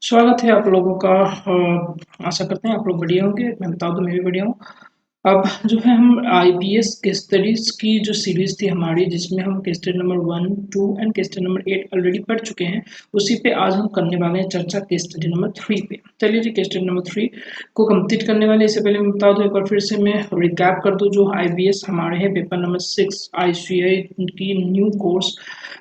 स्वागत है आप लोगों का। आशा करते हैं आप लोग बढ़िया होंगे। मैं बता दूं मैं भी बढ़िया हूँ। अब जो है हम आईपीएस केस स्टडीज की जो सीरीज थी हमारी, जिसमें हम case study number 1, 2 and case study number 8 already पढ़ चुके हैं, उसी पे आज हम करने वाले हैं चर्चा केस स्टडी नंबर 3 पे। चलिए जी, केस स्टडी नंबर 3 को कंप्लीट करने वाले इससे पहले मैं बता दूं, एक बार फिर से मैं रिकैप कर दूं। जो आईबीएस हमारे हैं पेपर नंबर 6 आईसीआई की न्यू कोर्स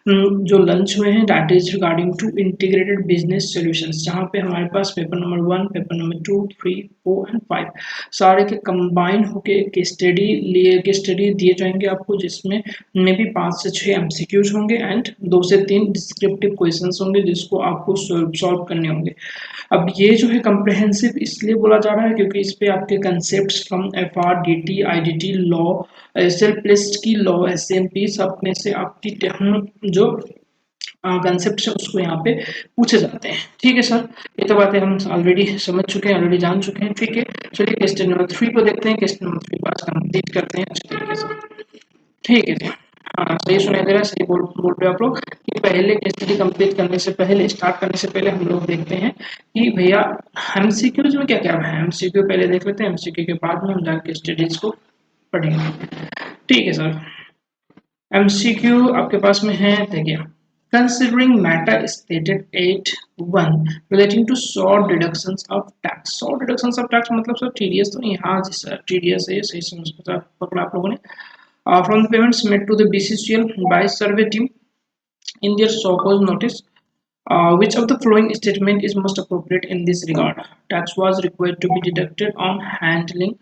जो लंच हुए हैं, that is regarding to integrated business solutions, जहाँ पे हमारे पास paper number 1, paper number 2, 3, 4 and 5 सारे के कंबाइन होके केस स्टडी दिए जाएंगे आपको, जिसमें मे बी 5 से 6 एमसीक्यूज होंगे एंड 2 से 3 डिस्क्रिप्टिव क्वेश्चंस होंगे जिसको आपको सॉल्व करने होंगे। अब ये जो है कम्प्रहेंसिव इसलिए बोला जा रहा है क्योंकि इस पे आपके concept from FR, DT, IDT, law, self list की लॉ, एसएमपी, सब में से आपकी जो कंसेप्ट है उसको यहाँ पे पूछे जाते हैं। ठीक है सर, ये तो बातें हम ऑलरेडी समझ चुके हैं, ऑलरेडी जान चुके हैं। ठीक है, चलिए क्वेश्चन नंबर 3 को देखते हैं। क्वेश्चन नंबर 3 को आज कंप्लीट करते हैं अच्छे तरीके से। ठीक है जी, हाँ सही सुनाई दे रहा है, सही बोल रहे हो आप लोग कि पहले केस स्टडी कंप्लीट करने से पहले, स्टार्ट करने से पहले हम लोग देखते हैं कि भैया एमसीक्यूज में क्या क्या है। एमसीक्यू पहले देख लेते हैं, एमसीक्यू के बाद में हम जाके स्टडीज को पढ़ेंगे। ठीक है सर, एमसीक्यू आपके पास में है, देखिए। Considering matter stated 8(1) relating to short deductions of tax. Short deductions of tax मतलब सर TDS तो नहीं, हाँ जी सर TDS है, ये सही समझ पकड़ा आप लोगों ने। From the payments made to the BCCL by survey team in their so-called notice, which of the following statement is most appropriate in this regard? Tax was required to be deducted on handling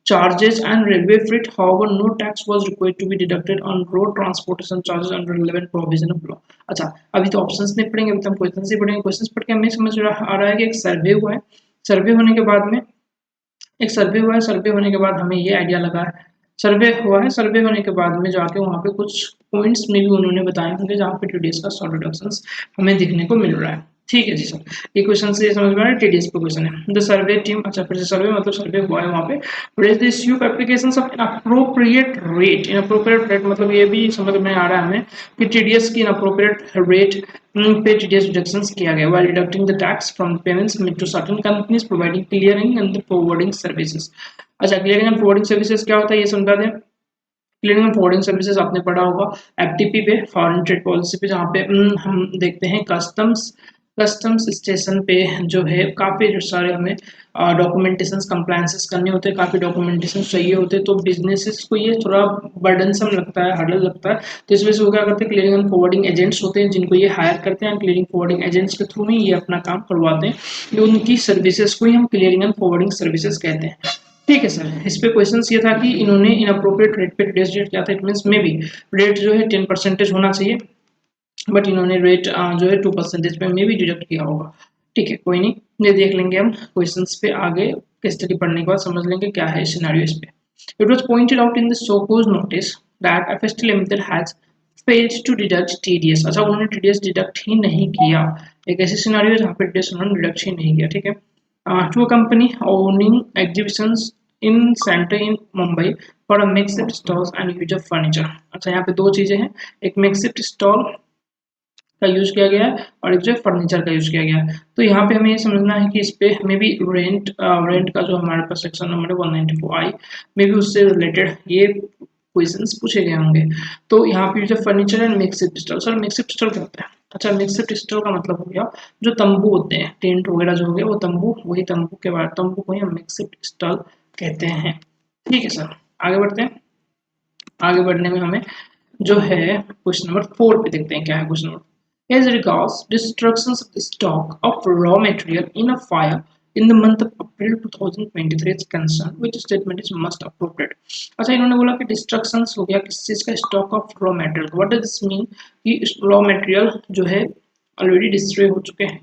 charges and railway freight. However, no tax was required to be deducted on road transportation charges under relevant provision of law. अच्छा, अभी तो options नहीं पढ़ेंगे, अभी तो हम questions ही पढ़ेंगे। Questions पढ़ के हमें समझ आ रहा है कि एक सर्वे हुआ है, सर्वे होने के बाद में एक सर्वे हुआ है, सर्वे होने के बाद हमें ये आइडिया लगा है, सर्वे हुआ है, सर्वे होने के बाद में जाके वहाँ पे कुछ पॉइंट्स में भी उन्होंने बताए होंगे जहाँ पे टीडीएस का शॉर्ट रिडक्शंस हमें दिखने को मिल रहा है। ठीक है जी सर, ये क्वेश्चन से समझ में आ रहा है, टीडीएस पे क्वेश्चन है। द सर्वे टीम, अच्छा फिर से सर्वे मतलब सर्वे हुआ है वहाँ पे। Raise the issue of applications of inappropriate rate. Inappropriate rate मतलब ये भी समझ में आ रहा है हमें कि टीडीएस की इनअप्रोप्रिएट रेट पे टीडीएस डिडक्शंस किया गया while deducting the tax from payments made to certain companies providing clearing and the forwarding services. अच्छा, क्लियरिंग एंड फॉरवर्डिंग सर्विसेज क्या होता है ये समझा दें। क्लियरिंग एंड फॉरवर्डिंग सर्विसेज आपने पढ़ा होगा एफटीपी पे, फॉरेन ट्रेड पॉलिसी पे, जहाँ पे हम देखते हैं कस्टम्स स्टेशन पे जो है काफ़ी जो सारे हमें डॉक्यूमेंटेशन कंप्लायंसेस करने होते हैं, काफ़ी डॉक्यूमेंटेशन चाहिए होते हैं, तो बिजनेसेस को ये थोड़ा बर्डनसम लगता है, हार्डल लगता है। तो इस वजह से वो क्या करते हैं, क्लियरिंग एंड फॉरवर्डिंग एजेंट्स होते हैं जिनको ये हायर करते हैं, क्लियरिंग फॉरवर्डिंग एजेंट्स के थ्रू ही ये अपना काम करवाते हैं। ये उनकी सर्विसेज को ही हम क्लियरिंग एंड फॉरवर्डिंग सर्विसेज कहते हैं। ठीक है सर, इस पे क्वेश्चन ये था कि इन्होंने इनअप्रोप्रिएट रेट पे टीडीएस किया था। It means may be rate जो है 10% होना चाहिए, बट इन्होंने रेट जो है 2% पे मे बी डिडक्ट किया होगा। ठीक है, कोई नहीं, ये देख लेंगे हम क्वेश्चंस पे आगे केस स्टडी पढ़ने के बाद समझ लेंगे क्या है सिनेरियो इस पे। It was pointed out in the so-called notice that FST limited has failed to deduct TDS। अच्छा, उन्होंने TDS डिडक्ट ही नहीं किया। एक ऐसी सिनेरियो है जहाँ पे TDS उन्होंने डिडक्ट ही नहीं किया। ठीक है, to a company owning exhibitions in centre in Mumbai for a makeshift stalls and use of furniture. अच्छा, यहाँ पे दो चीजें हैं, एक मेकशिफ्ट स्टॉल का यूज किया गया है और एक जो है फर्नीचर का यूज किया गया है। तो यहाँ पे हमें ये समझना है कि इस पे मे बी रेंट का जो हमारे पास section number 194I maybe उससे रिलेटेड ये क्वेश्चंस पूछे गए होंगे। तो यहाँ पे जो furniture and mixed stall, sir mixed stall क्या होता है? अच्छा, मिक्सिड स्टॉल का मतलब हो गया जो तंबू होते हैं, टेंट वगैरह जो हो गया वो तंबू, वही तंबू के बाद तंबू को ही हम मिक्सिड स्टॉल कहते हैं। ठीक है सर, आगे बढ़ते हैं। आगे बढ़ने में हमें जो है क्वेश्चन नंबर 4 पे देखते हैं क्या है question number. As regards destructions of stock of raw material in a fire in the month of April 2023 is concerned, which statement is most appropriate? अच्छा, इन्होंने बोला कि डिस्ट्रक्शंस हो गया किस चीज का, stock of raw material. What does this mean कि रॉ मटेरियल जो है ऑलरेडी डिस्ट्रॉय हो चुके हैं।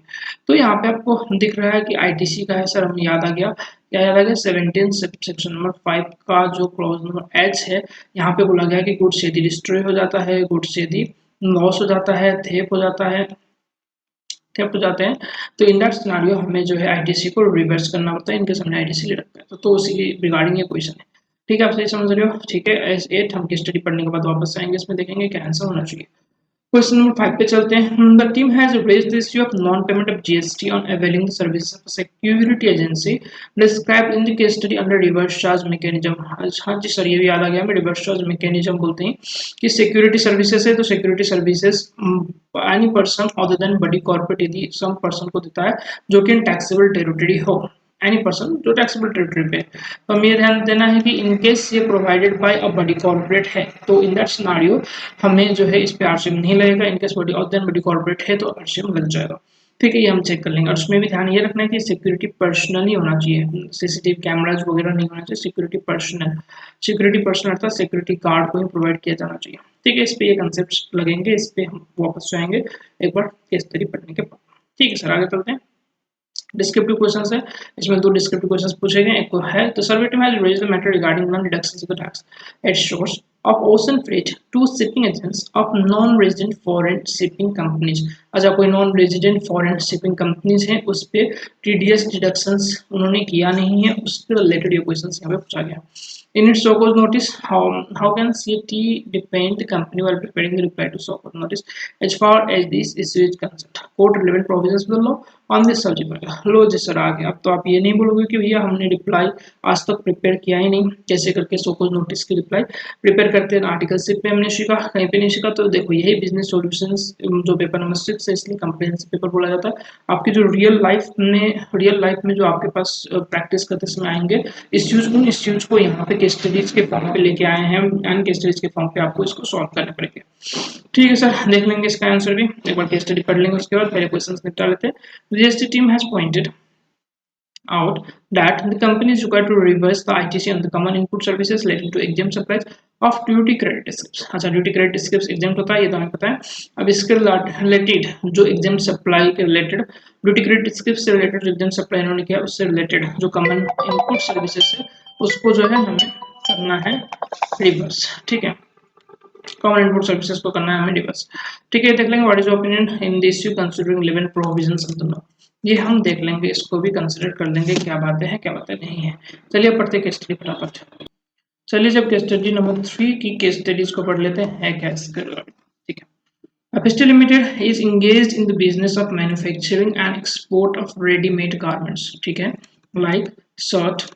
तो यहाँ पे आपको दिख रहा है कि आईटीसी का है सर, हमें याद आ गया, क्या याद आ गया, 17 सेक्शन नंबर 5 का जो क्लॉज नंबर एच है, यहाँ पे बोला गया कि गुड्स यदि डिस्ट्रॉय हो जाता है, गुड्स यदि लॉस हो जाता है, थेप हो जाता है, थेप हो जाते हैं, तो इन दैट सिनेरियो हमें जो है आईटीसी को रिवर्स करना होता है। इनके सामने आईटीसी ले रखा है, तो उसी की रिगार्डिंग ये क्वेश्चन है। ठीक है, आप सही समझ रहे हो। ठीक है, एस 8 हम की स्टडी पढ़ने के बाद वापस आएंगे, इसमें देखेंगे क्या आंसर होना चाहिए। क्वेश्चन नंबर 5 पे चलते हैं। The team has raised the issue of non payment of GST on availing the services of security agency described in the case study under reverse charge mechanism. हाँ जी सर, ये भी याद आ गया, मैं रिवर्स चार्ज मैकेनिज्म बोलते हैं कि security services है तो security services any person other than बड़ी कॉर्पोरेट यदि सम पर्सन को देता है जो कि टैक्सेबल टेरिटरी हो, एनी पर्सन जो टैक्सेबल टेरिटरी पे। तो हमें ध्यान देना है कि इन केस ये प्रोवाइडेड बाय अ बड़ी कॉर्पोरेट है तो इन दैट सिनारियो हमें जो है इस पे आरसीएम नहीं लगेगा। इनकेस बड़ी और देन बड़ी कॉर्पोरेट है तो आरसीएम लग जाएगा। ठीक है, ये हम चेक कर लेंगे। और उसमें भी ध्यान ये रखना है कि सिक्योरिटी पर्सनल ही होना चाहिए, सीसीटीवी कैमराज वगैरह नहीं होना चाहिए। सिक्योरिटी पर्सनल, सिक्योरिटी पर्सनल अर्थात सिक्योरिटी गार्ड को ही प्रोवाइड किया जाना चाहिए। ठीक है, इस पे ये कंसेप्ट लगेंगे, इस पे हम वापस जाएंगे एक बार केस स्टडी पढ़ने के बाद। ठीक है सर, आगे चलते हैं। डिस्क्रिप्टिव क्वेश्चंस है, इसमें दो डिस्क्रिप्टिव क्वेश्चंस पूछे गए। एक है the survey team has raised the matter regarding non deductions of the tax at source of ocean freight to shipping agents of non resident foreign shipping companies. अच्छा, कोई non resident foreign shipping companies है उस पे TDS deductions उन्होंने किया नहीं है, उससे रिलेटेड ये क्वेश्चंस यहाँ पे पूछा गया। In its so-called notice, how can CT defend the company while preparing the reply to so-called notice as far as this issue is concerned? Quote relevant provisions of the law on this subject matter. लो जी sir, आ गया। अब तो आप ये नहीं बोलोगे कि भैया हमने रिप्लाई आज तक प्रिपेयर किया ही नहीं, कैसे करके so-called notice की रिप्लाई प्रिपेयर करते हैं। आर्टिकलशिप पे हमने सीखा, कहीं पे नहीं सीखा। तो देखो यही बिजनेस सॉल्यूशंस जो पेपर नंबर 6 है, इसलिए कंप्रेहेंसिव पेपर बोला जाता है। आपकी जो रियल लाइफ में जो आपके पास प्रैक्टिस करते समय आएंगे उन इश्यूज को यहाँ पे केस स्टडीज के फॉर्म पे लेके आए हैं एंड केस स्टडीज के फॉर्म पे आपको इसको सॉल्व करने पड़ेंगे। ठीक है सर, देख लेंगे इसका आंसर भी एक बार, केस स्टडी पढ़ लेंगे, उसके बाद पहले क्वेश्चंस निपटा लेते हैं। GST team has pointed out that the company is required to reverse the ITC on the common input services relating to exempt supplies of duty credit skips। अच्छा, ड्यूटी क्रेडिट स्किप्स एग्जाम होता है, ये तो हमें पता है। अब इसके रिलेटेड जो एग्जाम सप्लाई के रिलेटेड ड्यूटी क्रेडिट स्किप्स से रिलेटेड जो एग्जाम सप्लाई इन्होंने किया उससे रिलेटेड जो कॉमन इनपुट सर्विसेज है उसको जो है हमें करना है रिवर्स। ठीक है, कॉमन इनपुट सर्विसेज को करना है हमें रिवर्स। ठीक है, देख लेंगे what is opinion in this issue considering 11 provisions of the law. ये हम देख लेंगे, इसको भी कंसीडर कर लेंगे, क्या बातें हैं क्या बातें नहीं है। चलिए पढ़ते केस स्टडी फटाफट। चलिए जब केस स्टडी नंबर 3 की केस स्टडीज को पढ़ लेते हैं क्या इसके रिगार्डिंग। ठीक है, Apostol Limited is engaged in the business of manufacturing and export of ready-made garments, ठीक है, like shirt,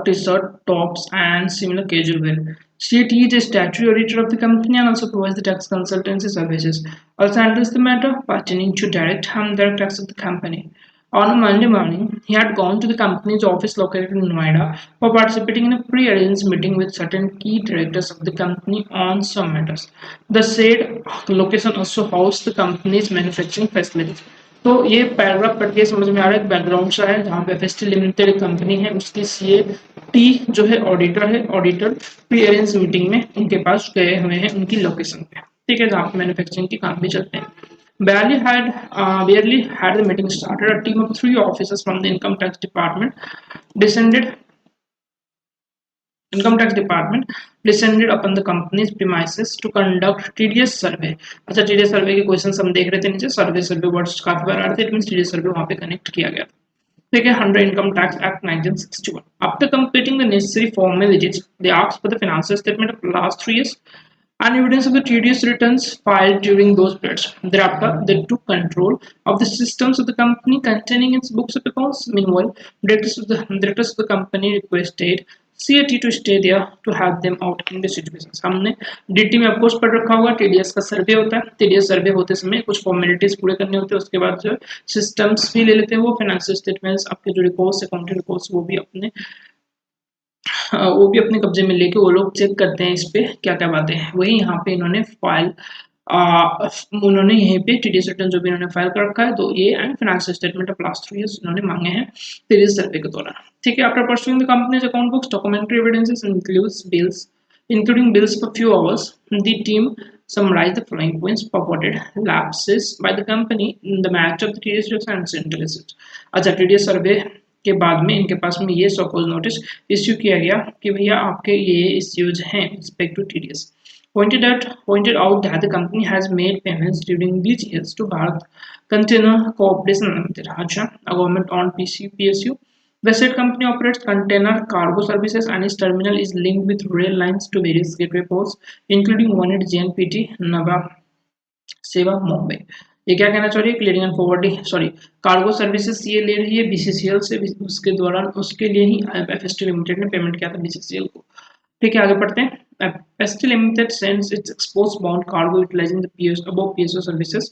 t-shirt, tops, and similar casual wear. CAT is a statutory auditor of the company and also provides the tax consultancy services. Also handles the matter pertaining to direct and indirect tax of the company. On a Monday morning, he had gone to the company's office located in Noida for participating in a pre-arranged meeting with certain key directors of the company on some matters. The said location also housed the company's manufacturing facilities. तो ये paragraph पढ़ के समझ में आ रहा है, background सा है जहाँ पे एफएसटी लिमिटेड कंपनी है उसकी सीएटी जो है ऑडिटर प्री अरेंज मीटिंग में उनके पास गए हुए हैं उनकी लोकेशन पे। ठीक है, जहाँ पे मैन्युफैक्चरिंग के काम भी चलते हैं। Barely had the meeting started, a team of 3 officers from the descended income tax department descended upon the company's premises to conduct TDS survey। अच्छा, TDS सर्वे के क्वेश्चंस हम देख रहे थे नीचे, सर्वे वर्ड्स काफी बार आ रहे थे, इट मींस TDS सर्वे वहां पे कनेक्ट किया गया था। ठीक है, under income tax act 1961। After completing the necessary formalities, they asked for the financial statement of last 3 years and evidence of the TDS returns filed during those periods. Thereafter, they took control of the systems of the company containing its books of accounts. Meanwhile, directors of the company requested CAT to stay there to help them out in the situations। हमने DT में of course पढ़ रखा होगा, TDS का सर्वे होता है। TDS सर्वे होते समय कुछ फॉर्मेलिटीज पूरे करने होते हैं, उसके बाद जो सिस्टम्स भी ले लेते हैं वो, फाइनेंशियल स्टेटमेंट्स, आपके जो रिपोर्ट्स, अकाउंटिंग रिपोर्ट्स वो भी अपने कब्जे में लेके वो लोग चेक करते हैं इस पे क्या क्या बातें हैं। वही यहाँ पे इन्होंने फाइल उन्होंने यहीं पे टीडीएस रिटर्न जो भी इन्होंने फाइल कर रखा है तो ये and financial statement of last 3 years इन्होंने मांगे हैं टीडीएस सर्वे के दौरान। ठीक है, after pursuing the companies account books documentary evidences including bills for few hours, the team summarized the following points: purported lapses by the company in the match of the TDS returns and central assets। अच्छा, TDS सर्वे के बाद में इनके पास में ये suppose notice issue किया गया कि भैया आपके ये इश्यूज हैं respect to TDS. Pointed out that the company has made payments during these years to Bharat Container Corporation Limited, अच्छा, a government-owned PSU. The said company operates container cargo services and its terminal is linked with rail lines to various gateway ports, including one at JNPT, Nava सेवा मुंबई। ये क्या कहना चाह रही है, clearing and forwarding sorry cargo services ये ले रही है बीसीसीएल से, उसके दौरान उसके लिए ही एफएसटी लिमिटेड ने पेमेंट किया था बीसीसीएल को। ठीक है, आगे पढ़ते हैं। FST limited sends its export bound cargo utilising the PS above PSO services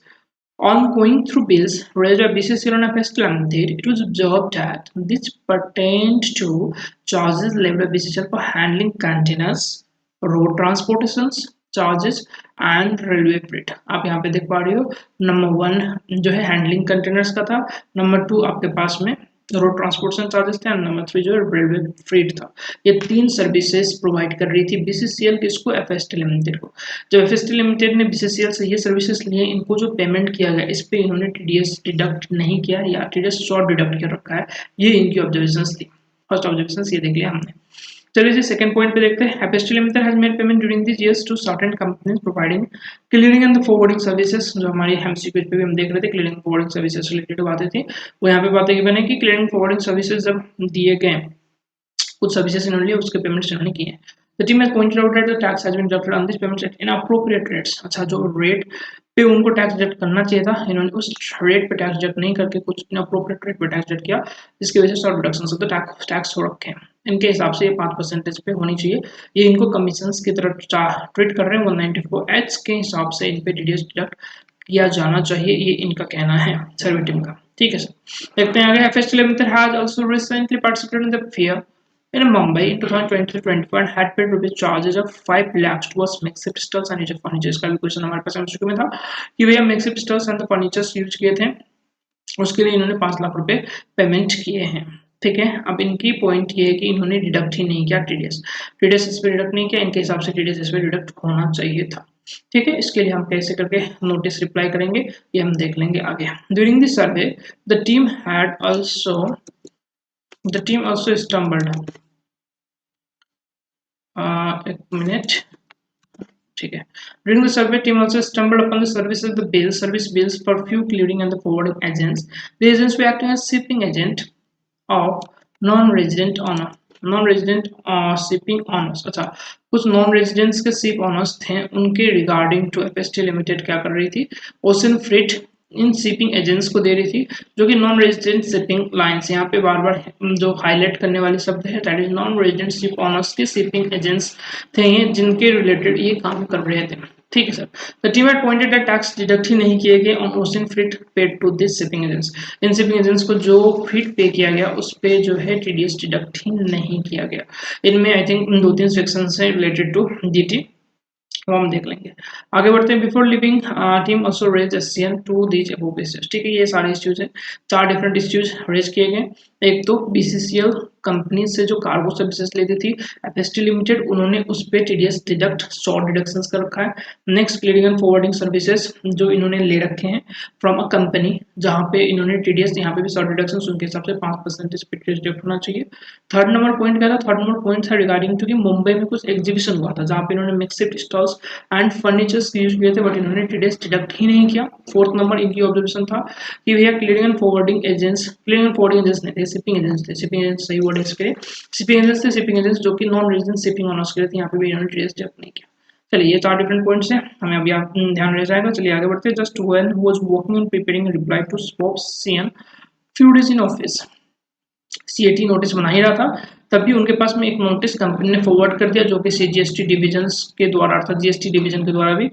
on going through bills raised by BCCL on FST Limited. It was observed that this pertained to charges levied by BCCL for handling containers, road transportations charges and railway freight। आप यहाँ पे देख पा रहे हो, number 1 जो है handling containers का था, नंबर 2 आपके पास में रोड ट्रांसपोर्टेशन चार्जेस थे, नंबर 3 जो है रेलवे फ्रेट था। ये 3 सर्विसेज प्रोवाइड कर रही थी बीसीसीएल किसको, एफएसटी लिमिटेड को। जब एफएसटी लिमिटेड ने बीसीसीएल से ये सर्विसेज लिए, इनको जो पेमेंट किया गया इस पे इन्होंने टीडीएस डिडक्ट नहीं किया या टीडीएस शॉर्ट डिडक्ट कर रखा है, ये इनकी ऑब्जर्वेशंस थी। फर्स्ट ऑब्जर्वेशन ये देख लिया हमने। चलिए जी सेकंड पॉइंट पे देखते हैं। FST limited has made payment during this years to certain companies providing clearing and forwarding services. जो हमारी एमसीक्यू पे भी हम देख रहे थे क्लियरिंग फॉरवर्डिंग सर्विसेज रिलेटेड बातें थी, वो यहाँ पे बातें की बने कि क्लियरिंग फॉरवर्डिंग सर्विसेज जब दिए गए, कुछ सर्विसेज इन्होंने लिए उसके पेमेंट्स इन्होंने किए हैं। The team has pointed out that the tax has been deducted on these payments at inappropriate rates। अच्छा, जो रेट पे उनको टैक्स डिडक्ट करना चाहिए था, इन्होंने उस रेट पे टैक्स डिडक्ट नहीं करके कुछ इनअप्रोप्रिएट रेट पे टैक्स डिडक्ट किया, जिसकी वजह से शॉर्ट डिडक्शन से तो टैक्स हो रखे हैं। इनके हिसाब से ये 5% पे होनी चाहिए। ये इनको कमीशंस की तरफ ट्रीट कर रहे हैं। 194H के हिसाब से इन पे टीडीएस डिडक्ट किया जाना चाहिए, ये इनका कहना है सर्वे टीम का। ठीक है सर, देखते हैं आगे। FST limited has also recently participated in the fair in Mumbai in 2023-24 and had paid rupees charges of 5 lakhs towards Maxi pistols and its furniture। इसका भी क्वेश्चन हमारे पास एमसीक्यू में था कि भैया Maxi pistols and the furnitures use किए थे, उसके लिए इन्होंने 5 लाख रुपए पेमेंट किए हैं। ठीक है, अब इनकी पॉइंट ये है कि इन्होंने डिडक्ट ही नहीं किया टीडीएस इस पे डिडक्ट नहीं किया, इनके हिसाब से टीडीएस इस पे डिडक्ट होना चाहिए था। ठीक है, इसके लिए हम कैसे करके नोटिस रिप्लाई करेंगे ये हम देख लेंगे आगे। During this survey the team also stumbled एक मिनट, ठीक है। During the survey, team also stumbled upon the service bills for few clearing and the forwarding agents. The agents were acting as shipping agent of non-resident shipping owners। अच्छा, कुछ non residents के ship honours थे, उनके regarding to FST limited क्या कर रही थी, ocean freight इन shipping agents को दे रही थी, जो कि नॉन रेजिडेंट शिपिंग लाइंस, यहाँ पे बार बार जो हाईलाइट करने वाले शब्द है that is non resident ship honours के शिपिंग एजेंट्स थे ये, जिनके रिलेटेड ये काम कर रहे थे। ठीक है sir, the team had pointed that tax deduct ही नहीं किए गए on ocean freight paid to this shipping agents. इन शिपिंग एजेंट्स को जो फ्रेट पे किया गया उस पे जो है टीडीएस डिडक्ट ही नहीं किया गया। इनमें आई थिंक 2-3 सेक्शंस है रिलेटेड टू डीटी, वो हम देख लेंगे। आगे बढ़ते हैं। Before leaving team also raise SCN to these above issues. ठीक है, ये सारे इश्यूज हैं, 4 डिफरेंट इश्यूज रेज किए गए। एक तो बीसीसीएल कंपनी से जो कार्गो सर्विसेज लेती थी एफएसटी लिमिटेड, उन्होंने उस पे टीडीएस डिडक्ट शॉर्ट डिडक्शंस कर रखा है। Next, clearing and forwarding services जो इन्होंने ले रखे हैं फ्रॉम अ कंपनी, जहां पे इन्होंने टीडीएस, यहाँ पे भी शॉर्ट डिडक्शंस उनके हिसाब से 5% पे डिडक्ट होना चाहिए। थर्ड नंबर पॉइंट क्या था, थर्ड नंबर पॉइंट था रिगार्डिंग टू कि मुंबई में कुछ एग्जीबिशन हुआ था जहां पे इन्होंने mixed stalls and furnitures use किए थे, बट इन्होंने टीडीएस डिडक्ट ही नहीं किया। फोर्थ नंबर इनकी ऑब्जर्वेशन था कि भैया क्लियरिंग एंड फॉरवर्डिंग एजेंट्स नहीं थे, शिपिंग एजेंट्स थे। शिपिंग एजेंट्स सही वर्ड है इसके लिए, शिपिंग एजेंट्स थे, शिपिंग एजेंट्स जो कि नॉन रेजिडेंट शिपिंग ऑनर्स के लिए थे, यहाँ पे भी इन्होंने टीडीएस डिडक्ट नहीं किया। चलिए, ये 4 डिफरेंट पॉइंट्स हैं, हमें अभी ध्यान रह जाएगा। चलिए आगे बढ़ते हैं। Just when he was working on preparing reply to spokes CN few days in office, CAT notice बना ही रहा था, तभी उनके पास में एक नोटिस कंपनी ने फॉरवर्ड कर दिया, जो कि सीजीएसटी डिवीजन के द्वारा अर्थात जीएसटी डिवीजन के द्वारा भी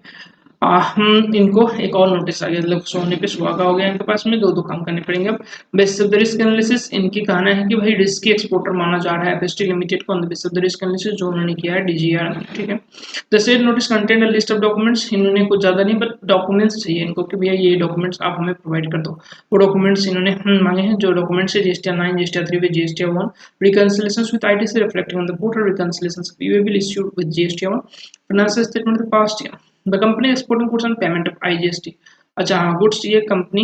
हम इनको एक और नोटिस आ गया, मतलब सोने पे सुहागा हो गया इनके पास में, 2 काम करने पड़ेंगे अब। Basis of the risk analysis, इनकी कहना है कि भाई रिस्की एक्सपोर्टर माना जा रहा है एफएसटी लिमिटेड को on the basis of the risk analysis जो उन्होंने किया है डीजीआर। ठीक है, the said notice content a list of documents, इन्होंने कुछ ज्यादा नहीं बट डॉक्यूमेंट्स चाहिए इनको कि भैया ये डॉक्यूमेंट्स आप हमें प्रोवाइड कर दो। वो डॉक्यूमेंट्स इन्होंने मांगे हैं, जो डॉक्यूमेंट्स है GST 9, GST 3 with GST 1, reconciliations with ITC reflecting on the quarter reconciliations payable issued with GST 1, financial statement of the past year, the company exporting goods on payment of IGST। अच्छा हाँ, goods ये company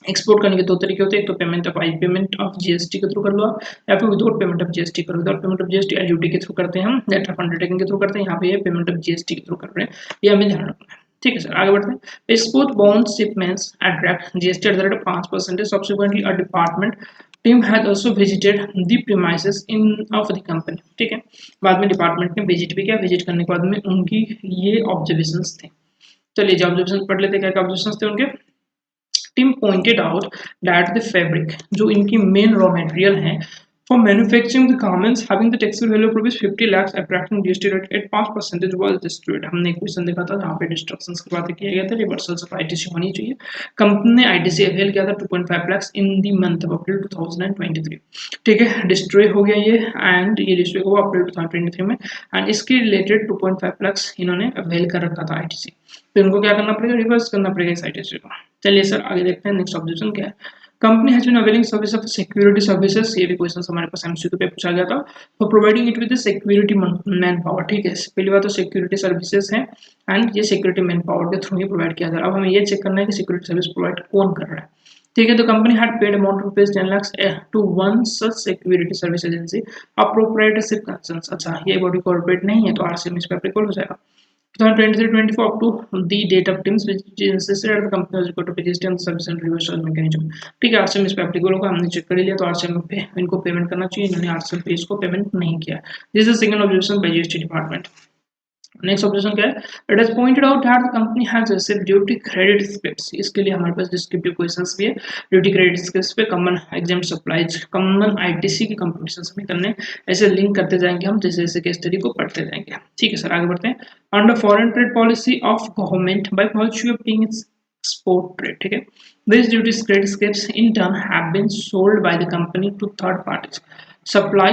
export करने के 2 तरीके होते हैं, एक तो पेमेंट ऑफ जीएसटी के थ्रू कर लो आप, या फिर विदाउट पेमेंट ऑफ जीएसटी करो। Without payment of GST LUT के थ्रू करते हैं हम, लेटर ऑफ अंडरटेकिंग के थ्रू करते हैं, यहाँ पे ये पेमेंट ऑफ जीएसटी के थ्रू कर रहे हैं, ये हमें ध्यान रखना है। ठीक है सर, आगे बढ़ते हैं। Export bound shipments attract GST at the rate of 5%। Subsequently, a department team has also visited the premises in of the company। ठीक है, बाद में डिपार्टमेंट ने विजिट भी किया, विजिट करने के बाद में उनकी ये ऑब्जर्वेशंस थे। चलिए जो ऑब्जर्वेशन पढ़ लेते, क्या क्या ऑब्जर्वेशन थे उनके। Team pointed out that the fabric, जो इनकी मेन रॉ मटेरियल है for manufacturing the garments having the textile value of rupees 50 lakhs attracting GST rate at 5% was destroyed। हमने एक क्वेश्चन देखा था जहाँ पे डिस्ट्रक्शंस की बातें किया गया था, रिवर्सल्स ऑफ आईटीसी होनी चाहिए। कंपनी ने आईटीसी अवेल किया था 2.5 lakhs in the month of April 2023। ठीक है, डिस्ट्रॉय हो गया ये, एंड ये डिस्ट्रॉय हुआ अप्रैल 2023 में, एंड इसके रिलेटेड 2.5 lakhs इन्होंने अवेल कर रखा था आईटीसी। तो इनको क्या करना पड़ेगा, रिवर्स करना पड़ेगा इस आईटीसी को। चलिए सर आगे देखते हैं, नेक्स्ट ऑब्जेक्शन क्या है। Company has been availing service of security services, ये भी क्वेश्चन हमारे पास एमसीक्यू पे पूछा गया था। For providing it with security man power. ठीक है, पहली बात तो सिक्योरिटी सर्विसेज है एंड ये सिक्योरिटी मैन पावर के थ्रू ही प्रोवाइड किया जा रहा है। अब हमें ये चेक करना है कि सिक्योरिटी सर्विस प्रोवाइड कौन कर रहा है। ठीक है, तो company had paid amount rupees 10 lakhs two one such security service agency of proprietorship concerns. अच्छा, ये बॉडी कॉर्पोरेट नहीं है तो आरसीएम इस पे एप्लीकेबल हो जाएगा। 2023-24 up to the date of terms which is insisted at the company was equal to PGST and service and reversal mechanism। ठीक है, आरसीएम इस पे एप्लीकेबल होगा, हमने चेक कर लिया तो आरसीएम पे इनको पेमेंट करना चाहिए, इन्होंने आरसीएम पे इसको पेमेंट नहीं किया। This is second observation bye GST department. Next observation क्या है, it has pointed out that the company has received duty credit scripts. इसके लिए हमारे पास डिस्क्रिप्टिव क्वेश्चंस भी है। ड्यूटी क्रेडिट स्क्रिप्ट्स पे common exam supplies, common ITC की competitions में करने, ऐसे लिंक करते जाएंगे हम जैसे जैसे केस स्टडी को पढ़ते जाएंगे। ठीक है सर, आगे बढ़ते हैं। Under foreign trade policy of government by virtue of being its export trade, ठीक है, these duty credit scripts in turn have been sold by the company to third parties। Supply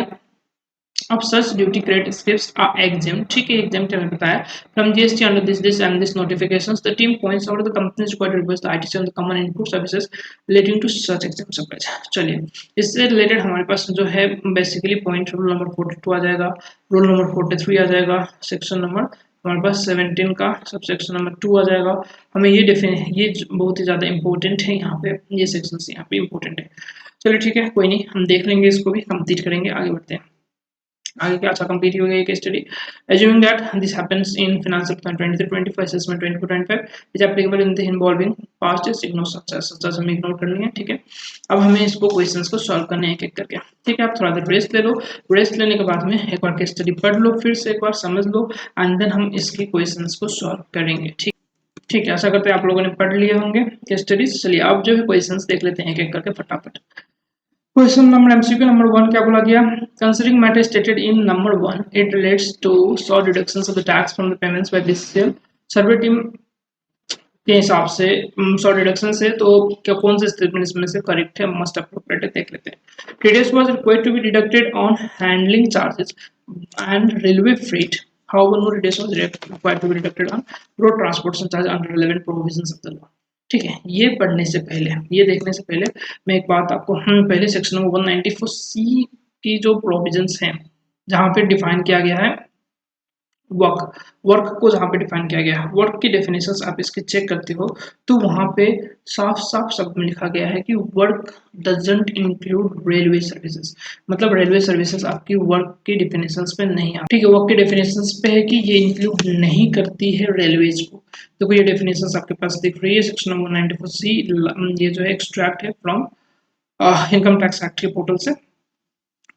of such duty credit scripts are exempt। ठीक है, exempt हमें बताया from GST under this and this notifications। The team points out the companies required to reverse the ITC and the common input services relating to such exempt supplies। चलिए, इससे related हमारे पास जो है basically point rule number 42 आ जाएगा, rule number 43 आ जाएगा, section number हमारे पास 17 का sub section number 2 आ जाएगा। हमें ये बहुत ही ज़्यादा इंपॉर्टेंट है, यहाँ पे ये सेक्शन यहाँ पे इंपॉर्टेंट है। चलिए ठीक है, कोई नहीं, हम देख लेंगे, इसको भी कंप्लीट करेंगे, आगे बढ़ते हैं। आगे क्या अच्छा कंप्लीट हो गया case study. Assuming that this happens in financial 23-24 assessment 24-25 is applicable in the involving past is ignore such हमें इग्नोर करनी है। ठीक है, अब हमें इसको क्वेश्चंस को सॉल्व करने हैं एक एक करके। ठीक है, आप थोड़ा देर रेस्ट ले लो, रेस्ट लेने के बाद में एक बार केस स्टडी पढ़ लो, फिर से एक बार समझ लो, एंड देन हम इसके क्वेश्चंस को सॉल्व करेंगे। ठीक है, आशा करते हैं आप लोगों ने पढ़ लिए होंगे केस स्टडीज। चलिए अब जो है क्वेश्चंस देख लेते हैं एक एक करके फटाफट। क्वेश्चन नंबर एमसीक्यू नंबर 1 क्या बोला गया, considering matter stated in number 1 it relates to saw deductions of the tax from the payments by BCCL. Survey team के हिसाब से 100 डिडक्शन है, तो क्या कौन से स्टेटमेंट इसमें से करेक्ट है, मस्ट अप्रोप्रिएट है, देख लेते हैं। TDS was required to be deducted on handling charges and railway freight, however no TDS was required to be deducted on road transportation charge under relevant provisions of the law। ठीक है, ये पढ़ने से पहले, ये देखने से पहले मैं एक बात आपको पहले सेक्शन नंबर 194C की जो प्रोविजंस हैं जहाँ पे डिफाइन किया गया है वर्क को, जहाँ पे डिफाइन किया गया है वर्क की डेफिनेशंस आप इसके चेक करते हो तो वहाँ पे साफ साफ शब्द में लिखा गया है कि work doesn't include railway services. मतलब रेलवे सर्विसेज आपकी वर्क की डेफिनेशंस पे नहीं आती। ठीक है, वर्क की डेफिनेशंस पे है कि ये इंक्लूड नहीं करती है रेलवेज को। देखो ये डेफिनेशंस आपके पास दिख रही है सेक्शन नंबर 94C, ये जो है एक्सट्रैक्ट है फ्रॉम इनकम टैक्स एक्ट के पोर्टल से।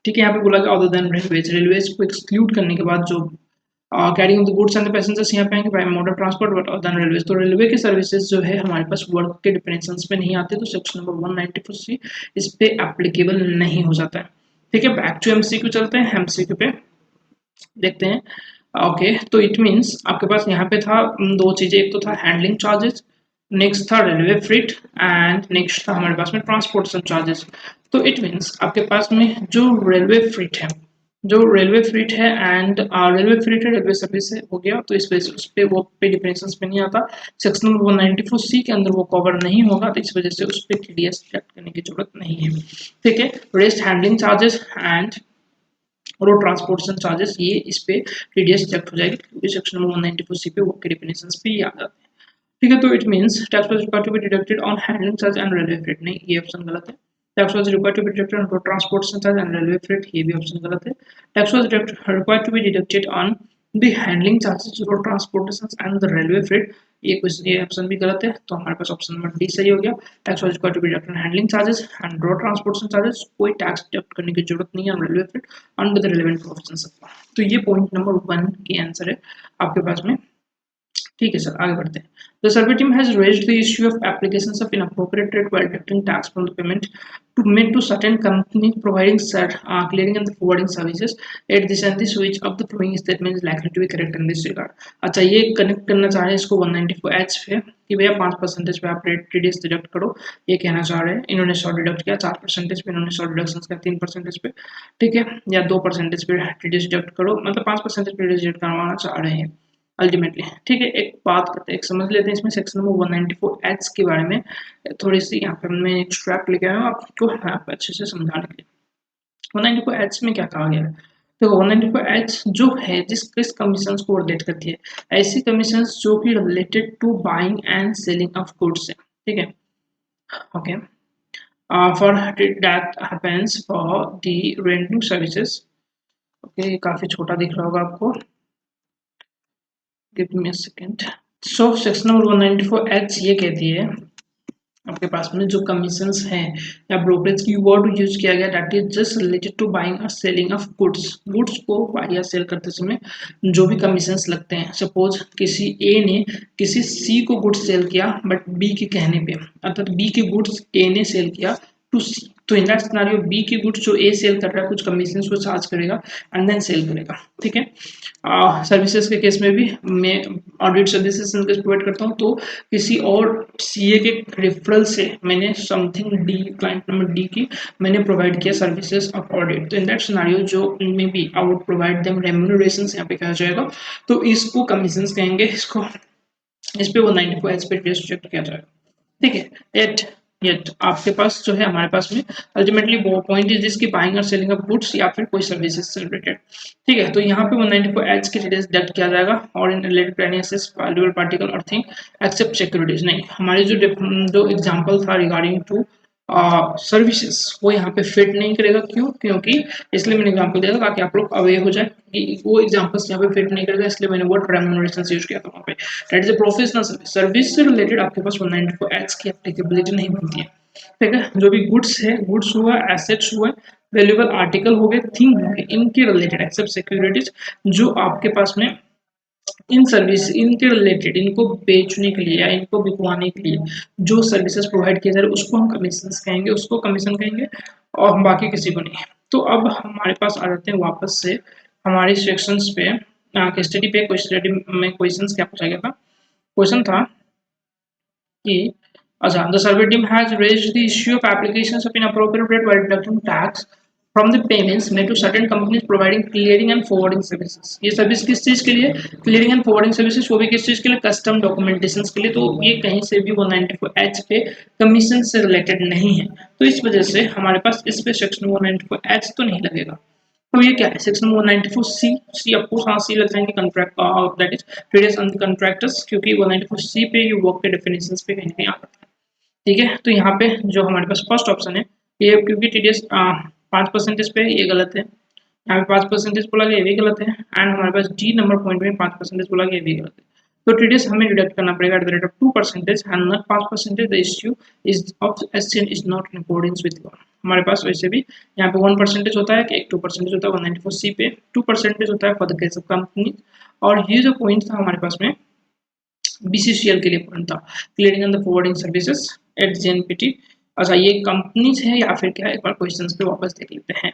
ठीक है, यहाँ पे बोला कि अदर देन रेलवेज को एक्सक्लूड करने के बाद जो carrying the goods and the passengers यहाँ पे आएंगे by mode of transport but other than railways. तो रेलवे के सर्विसेज जो है हमारे पास वर्क के डिफिनेशंस में नहीं आते, तो सेक्शन नंबर 194C इस पे एप्लीकेबल नहीं हो जाता है। ठीक है, बैक टू एमसीक्यू चलते हैं, एमसीक्यू पे देखते हैं। ओके, तो इट मीन्स आपके पास यहाँ पे था दो चीजें, एक तो था हैंडलिंग चार्जेस, नेक्स्ट था रेलवे फ्रीट, एंड नेक्स्ट था हमारे पास में ट्रांसपोर्टेशन चार्जेस। तो इट मीन्स आपके पास में जो रेलवे फ्रीट है एंड रेलवे फ्रीट है, रेलवे सर्विस है, हो गया, तो इस वजह से उस पे वो पे डिफिनेशंस में नहीं आता, सेक्शन नंबर 194C के अंदर वो कवर नहीं होगा, तो इस वजह से उस पे टीडीएस कलेक्ट करने की जरूरत नहीं है। ठीक है, rest handling charges and road transportation charges, ये इस पे टीडीएस डिडक्ट हो जाएगी क्योंकि सेक्शन नंबर 194C पे वर्क के डिफिनेशंस पे ये आ जाते हैं। ठीक है, तो it means tax was required to be deducted on handling charge and railway freight, नहीं ये ऑप्शन गलत है। Tax was required to be deducted on road transportation charge and railway freight, ये भी ऑप्शन गलत है। Tax was required to be deducted on the handling charges, road transportation and the railway freight, ये option भी गलत है, तो हमारे पास ऑप्शन नंबर डी सही हो गया। Tax was required to be deducted on handling charges and road transportation charges, कोई टैक्स डिडक्ट करने की जरूरत नहीं है on railway freight under the relevant provisions of law. तो ये पॉइंट नंबर 1 की आंसर है आपके पास में। ठीक है सर, आगे बढ़ते हैं। The survey team has raised the issue of applications of inappropriate rate while deducting tax from the payment to made to certain companies providing clearing and forwarding services. At this and this, which of the following statement is likely to be correct in this regard? अच्छा, ये connect करना चाह रहे हैं इसको 194H पे कि भैया 5% पे आप रेट टीडीएस डिडक्ट करो, ये कहना चाह रहे हैं। इन्होंने 100 डिडक्ट किया 4% पे, इन्होंने 100 डिडक्शन किया 3% पे, ठीक है, या 2% पे टीडीएस डिडक्ट करो, मतलब 5% पे टीडीएस डिडक्ट करवाना चाह रहे हैं अल्टीमेटली। ठीक है, एक बात करते हैं, एक समझ लेते हैं इसमें सेक्शन नंबर 194H के बारे में थोड़ी सी। यहाँ पे मैं एक स्ट्रैप लेके आया हूँ आपको यहाँ पे अच्छे से समझाने के लिए। 194H में क्या कहा गया है? देखो 194H जो है जिस किस कमीशन को रिलेट करती है, ऐसी कमीशन जो कि related to buying and selling of goods है, ठीक है, okay, for that happens for the renting services. Okay, काफी छोटा दिख रहा होगा आपको, give me a second. So section number 194H ये कहती है आपके पास में जो कमीशंस हैं या ब्रोकरेज की वर्ड यूज किया गया that is just related to buying और सेलिंग ऑफ गुड्स। गुड्स को बाय या सेल करते समय जो भी कमीशंस लगते हैं, सपोज किसी ए ने किसी सी को गुड्स सेल किया बट बी के कहने पे, अर्थात बी के गुड्स ए ने सेल किया टू सी, तो इन दैट सिनेरियो बी की गुड्स जो ए सेल कर रहा है कुछ कमीशन को चार्ज करेगा एंड देन सेल करेगा, ठीक है। सर्विसेज के केस में भी मैं ऑडिट सर्विसेज प्रोवाइड करता हूँ, तो किसी और सीए के रेफरल से मैंने something D, client number D की मैंने प्रोवाइड किया सर्विसेज ऑफ ऑडिट, तो इन दैट सिनेरियो जो में भी आई वुड प्रोवाइड देम रेम्यूनरेशंस यहाँ पे कहा जाएगा, तो इसको कमीशंस कहेंगे, इसको इस पे 194H पे रिस्ट्रिक्ट किया जाएगा, ठीक है। एट आपके पास जो है हमारे पास में अल्टीमेटली वो पॉइंट इज जिसकी बाइंग और सेलिंग ऑफ गुड्स या फिर कोई सर्विसेज से रिलेटेड, ठीक है। तो यहाँ पे 194H के डिटेल्स डिडक्ट किया जाएगा और in related to any assets valuable particle और थिंग एक्सेप्ट सिक्योरिटीज। नहीं, हमारी जो एग्जांपल था रिगार्डिंग टू सर्विसेज वो यहाँ पे फिट नहीं करेगा, क्यों? क्योंकि इसलिए मैंने एग्जांपल दिया था ताकि आप लोग अवेयर हो जाए कि वो एग्जांपल्स यहाँ पे फिट नहीं करेगा, इसलिए मैंने वर्ड रेम्यूनरेशन यूज किया था वहाँ पे। That is a professional service, service से रिलेटेड आपके पास 194H की एप्लीकेबिलिटी नहीं बनती है, ठीक है। जो भी गुड्स है, गुड्स हुआ, एसेट्स हुआ, वैल्यूएबल आर्टिकल हो गए, थिंग हो गए, इनके रिलेटेड एक्सेप्ट सिक्योरिटीज जो आपके पास में इन सर्विस इनके रिलेटेड इनको बेचने के लिए या इनको बिकवाने के लिए जो सर्विसेज प्रोवाइड किए जा रहे हैं उसको हम कमीशन कहेंगे, उसको कमीशन कहेंगे और हम बाकी किसी को नहीं। तो अब हमारे पास आ जाते हैं वापस से हमारे सेक्शंस पे, केस स्टडी पे। क्वेश्चन स्टडी में क्वेश्चंस क्या पूछा गया था? क्वेश्चन था कि अच्छा, the survey team has raised the issue of applications of inappropriate rate while deducting tax from the payments made to certain companies providing clearing and forwarding services। ये service किस चीज के लिए? क्लियरिंग एंड फॉरवर्डिंग सर्विसेज, वो भी किस चीज के लिए? कस्टम डॉक्यूमेंटेशन के लिए। तो ये कहीं से भी 194H पे कमीशन से रिलेटेड नहीं है, तो इस वजह से हमारे पास इस पे सेक्शन 194H तो नहीं लगेगा। तो ये क्या है? सेक्शन 194C, सी आपको हाँ सी लग जाएंगे, contract that is traders and contractors, क्योंकि 194C पे ये वर्क के डेफिनेशंस पे कहीं ना कहीं आता है, ठीक है। तो यहाँ पे जो हमारे पास फर्स्ट ऑप्शन है ये, क्योंकि टीडीएस 5% पे ये गलत है, यहाँ पे 5% बोला गया ये भी गलत है, एंड हमारे पास डी नंबर पॉइंट में 5% बोला गया ये भी गलत है। तो टीडीएस हमें डिडक्ट करना पड़ेगा eight the rate of 2% and not 5%। The issue is of SCN is not in accordance with law. हमारे पास वैसे भी यहाँ पे 1% होता है कि एक 2% होता है 194C पे, 2% होता है for the case of company. और ये जो पॉइंट था हमारे पास में बीसीसीएल के लिए पॉइंट था, clearing and the forwarding services at JNPT. अच्छा, ये कंपनीज है या फिर क्या? एक बार क्वेश्चंस पे वापस देख लेते हैं।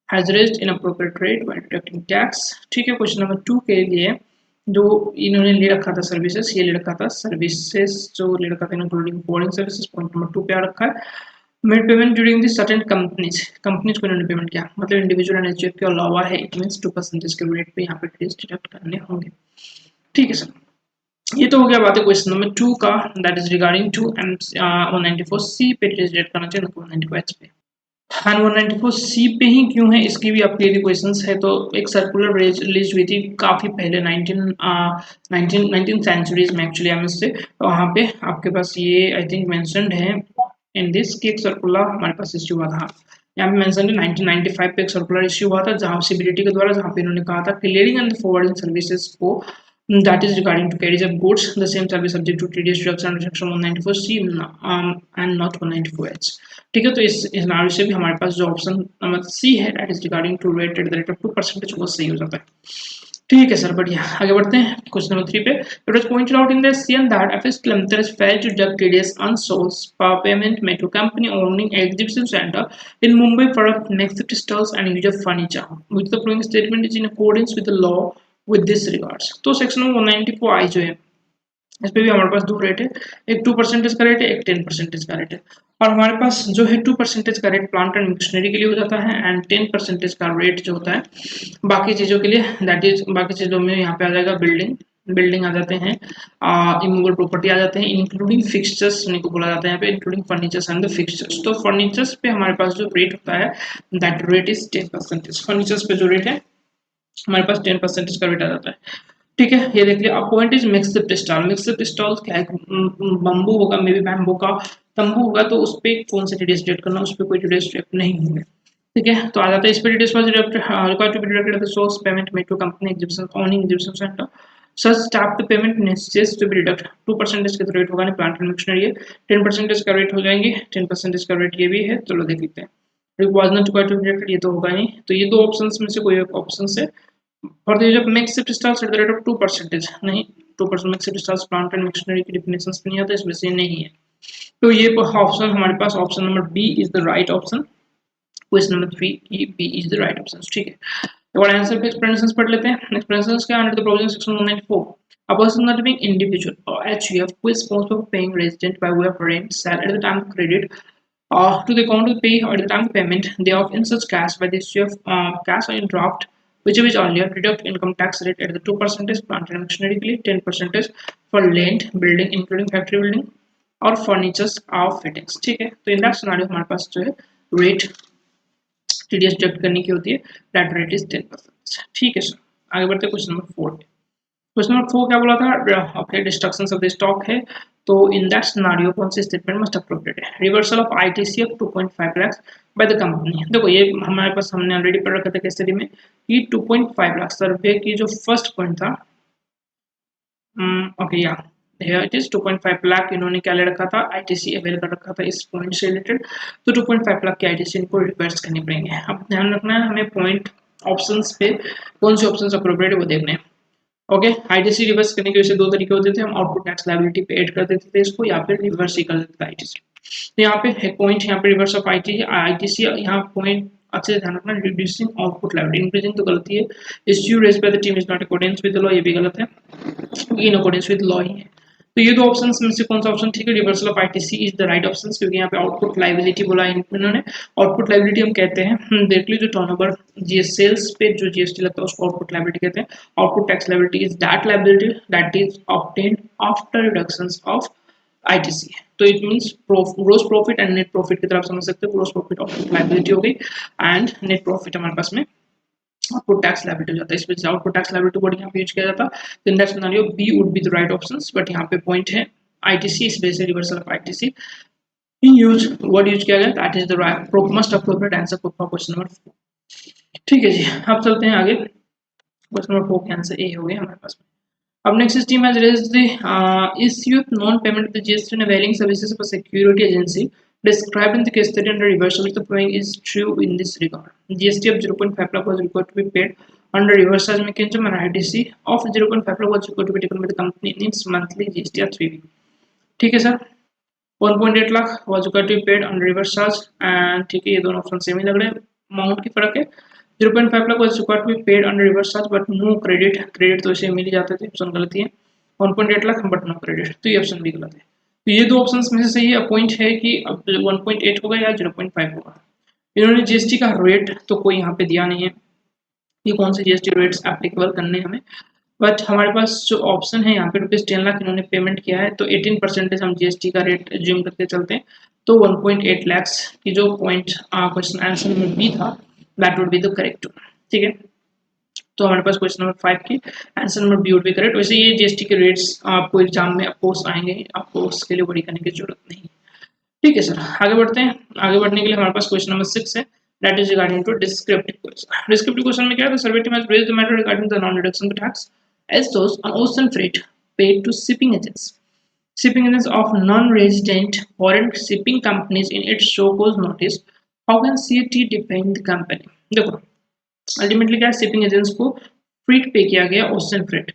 Has raised inappropriate rate while deducting tax, ठीक है। क्वेश्चन नंबर 2 के लिए जो इन्होंने ले रखा था सर्विसेज, ये ले रखा था सर्विसेज जो ले रखा था including forwarding services, point number 2 पे आ रखा है। Made payment during the certain companies, companies को इन्होंने पेमेंट किया, मतलब इंडिविजुअल एंड एचयूएफ के अलावा है, इट मींस 2% के रेट पे यहाँ पे डिडक्ट करने होंगे, ठीक है सर। ये तो हो गया बात है क्वेश्चन नंबर 2 का, that is regarding to 194C पे डिडक्ट करना चाहिए, 194H पे। एंड 194C पे ही क्यों है, इसकी भी आपके लिए क्वेश्चंस है। तो एक सर्कुलर रिलीज हुई थी काफ़ी पहले 19 सेंचुरीज में एक्चुअली से, तो वहाँ पे आपके पास ये आई थिंक मेंशन्ड है इन दिस की एक सर्कुलर हमारे पास इश्यू हुआ था। यहाँ पे मेंशन है 1995 पे एक सर्कुलर इश्यू हुआ था जहाँ सीबीडीटी के द्वारा, जहाँ पे इन्होंने कहा था क्लियरिंग एंड फॉरवर्डिंग सर्विसेज को that is regarding to carries of goods, the same shall be subject to TDS deduction under section 194C and not 194H, ठीक है। तो इस नाम से भी हमारे पास जो ऑप्शन नंबर सी है that is regarding to rate at the rate of 2% वो सही हो जाता है, ठीक है सर, बढ़िया। आगे बढ़ते हैं क्वेश्चन नंबर 3 पे। It was pointed out in the SCM that FS Kilometers failed to deduct TDS on source payment made to company owning exhibition center in Mumbai for exhibit stalls and use of furniture, which the following statement is in accordance with the law with this regards। तो section 194 आई जो है, इस पे भी हमारे पास दो rate है, एक 2% का रेट है, एक 10% का रेट है। और हमारे पास जो है 2% का रेट प्लांट एंड मशीनरी के लिए हो जाता है, एंड 10% का रेट जो होता है बाकी चीज़ों के लिए, दैट इज बाकी चीज़ों में यहाँ पे आ जाएगा बिल्डिंग, बिल्डिंग आ जाते हैं, इमूवेबल प्रॉपर्टी आ जाते हैं, इंक्लूडिंग फिक्सचर्स को बोला जाता है यहाँ पे, including furnitures and the fixtures. तो फर्नीचर्स पे हमारे पास जो रेट होता है दैट रेट इज 10%। फर्नीचर्स पे जो रेट है हमारे पास 10% का रेट आ जाता है। ठीक है, ये देखिए। अब point is mixed stall. Mixed stall क्या है, बम्बू होगा, मे बी बैम्बू का तंबू होगा, तो उस पर कौन सा टीडीएस डेट करना, उस पर कोई टीडीएस डेट नहीं होंगे। ठीक है, तो आ जाता है इस पर TDS was required to be deducted the source payment made to company exhibition owning exhibition centre such staff the payment necessary to be deduct. 2% का रेट होगा ना, प्लांट एंड मशीनरी है, 10% का रेट हो जाएंगे, 10% का रेट ये भी है। चलो देख लेते हैं। Was not required to be deducted, ये तो होगा नहीं, तो ये दो ऑप्शंस में से कोई एक ऑप्शन से। For the use of mixed stalls at the rate of 2%, नहीं 2% mixed stalls plant and machinery की डिफिनेशंस में नहीं आता, इसमें से नहीं है। तो ये ऑप्शन हमारे पास option number B is the right option. Question number 3 की B is the right option. ठीक है, तो और आंसर पे एक्सप्लेनेशंस पढ़ लेते हैं। एक्सप्लेनेशंस क्या, under the provision section 194 a person not being individual or HUF who is responsible for paying resident by way of rent, sale at the time of credit to the account to pay or at the time of payment thereof in such cash by the issue of cash or in draft whichever is earlier, deduct income tax rate at the 2% plant and machinery के लिए, 10% for land building including factory building और furnitures और fittings। ठीक है, तो in that scenario हमारे पास जो है रेट टीडीएस डिडक्ट करने की होती है, दैट रेट इज 10%। ठीक है सर, आगे बढ़ते हैं क्वेश्चन नंबर 4। क्वेश्चन नंबर 4 क्या बोला था, अपने डिस्ट्रक्शंस ऑफ द स्टॉक है। तो इन दैट सिनेरियो कौन सी स्टेटमेंट मस्ट अप्रोप्रिएट है, reversal of ITC of 2.5 lakh by the company. देखो ये हमारे पास हमने ऑलरेडी पढ़ रखा था केस स्टडी में कि 2.5 लाख रुपए की जो फर्स्ट पॉइंट था, ओके या इट इज 2.5 लाख इन्होंने क्या ले रखा था, आईटीसी अवेल कर रखा था इस पॉइंट से रिलेटेड। तो 2.5 लाख की आईटीसी इनको रिवर्स करनी पड़ेंगे। अब ध्यान रखना है हमें पॉइंट ऑप्शंस पे कौन से ऑप्शंस अप्रोप्रिएट है वो देखने हैं। ओके, आईटीसी रिवर्स करने के वैसे दो तरीके होते थे, हम आउटपुट टैक्स लायबिलिटी पे ऐड कर देते थे इसको, या फिर रिवर्स ही कर देते थे आईटीसी। तो यहाँ पे एक पॉइंट, यहाँ पे रिवर्स ऑफ आईटीसी, यहाँ पॉइंट अच्छे से ध्यान रखना, रिड्यूसिंग आउटपुट लायबिलिटी, इंक्रीजिंग तो गलती है, issue raised by the team is not according with the law, ये भी गलत है, इन अकॉर्डेंस विद लॉ ही है। तो ये दो ऑप्शंस में से कौन सा ऑप्शन ठीक है, reversal of ITC is the right option, क्योंकि यहाँ पे आउटपुट लायबिलिटी बोला इन्होंने। आउटपुट लायबिलिटी हम कहते हैं डायरेक्टली जो टर्नओवर जीएस सेल्स पे जो जीएसटी लगता है उसको आउटपुट लायबिलिटी कहते हैं। Output tax liability is that liability that is obtained after reductions of ITC. तो it means gross profit and net profit की तरफ समझ सकते हो। ग्रोस प्रॉफिट आउटपुट लायबिलिटी हो गई एंड नेट प्रॉफिट हमारे पास में आउटपुट टैक्स लायबिलिटी हो जाता है। इस वजह से आउटपुट टैक्स लायबिलिटी वर्ड यहाँ पे यूज किया जाता है। In that scenario B would be the right options, but यहाँ पे पॉइंट है आईटीसी, इस वजह से reversal of ITC use word use किया गया, that is the right most appropriate answer for question number 4। ठीक है जी, अब चलते हैं आगे। क्वेश्चन नंबर 4 के आंसर ए हो गए हमारे पास में। अब next team has raised the issue of non-payment of the GST and availing services of a security agency described in the case study under reversal. The following is true in this regard. GST of 0.5 lakh was required to be paid under reverse charge mechanism and ITC of 0.5 lakh was required to be taken by the company in its monthly GST or 3B. ठीक है sir, 1.8 lakh was required to be paid under reverse charge and ठीक है, ये दोनों option same ही लग रहे हैं, amount की फर्क है। 0.5 lakh was required to be paid under reverse charge but no credit, credit तो इसे मिल ही जाते थे, ऑप्शन गलत है। 1.8 लाख बट नो क्रेडिट, तो ये ऑप्शन भी गलत है। तो ये दो ऑप्शंस में से सही पॉइंट है कि अब 1.8 होगा या 0.5 होगा। इन्होंने जीएसटी का रेट तो कोई यहाँ पे दिया नहीं है कि कौन से जीएसटी रेट्स एप्लीकेबल करने हमें, बट हमारे पास जो ऑप्शन है यहाँ पे ₹10 लाख इन्होंने पेमेंट किया है, तो 18% हम जीएसटी का रेट एज्यूम करके चलते हैं। तो 1.8 लाख की जो पॉइंट क्वेश्चन आंसर में बी था that would be the correct. ठीक है, तो हमारे पास क्वेश्चन नंबर 5 की answer number B would be correct. वैसे ये जीएसटी के रेट्स आपको एग्जाम में अफकोर्स आएंगे, आपको उसके लिए वरी करने की जरूरत नहीं। ठीक है सर, आगे बढ़ते हैं। आगे बढ़ने के लिए हमारे पास क्वेश्चन नंबर 6 है, that is regarding to descriptive question. Descriptive question में क्या है, survey team has raised the matter regarding the non reduction of tax as those on ocean freight paid to shipping agents. Shipping agents of non-resident foreign shipping companies in its show cause notice. How can CAT defend the company? देखो ultimately क्या है, shipping agents को फ्रीट पे किया गया ocean फ्रीट।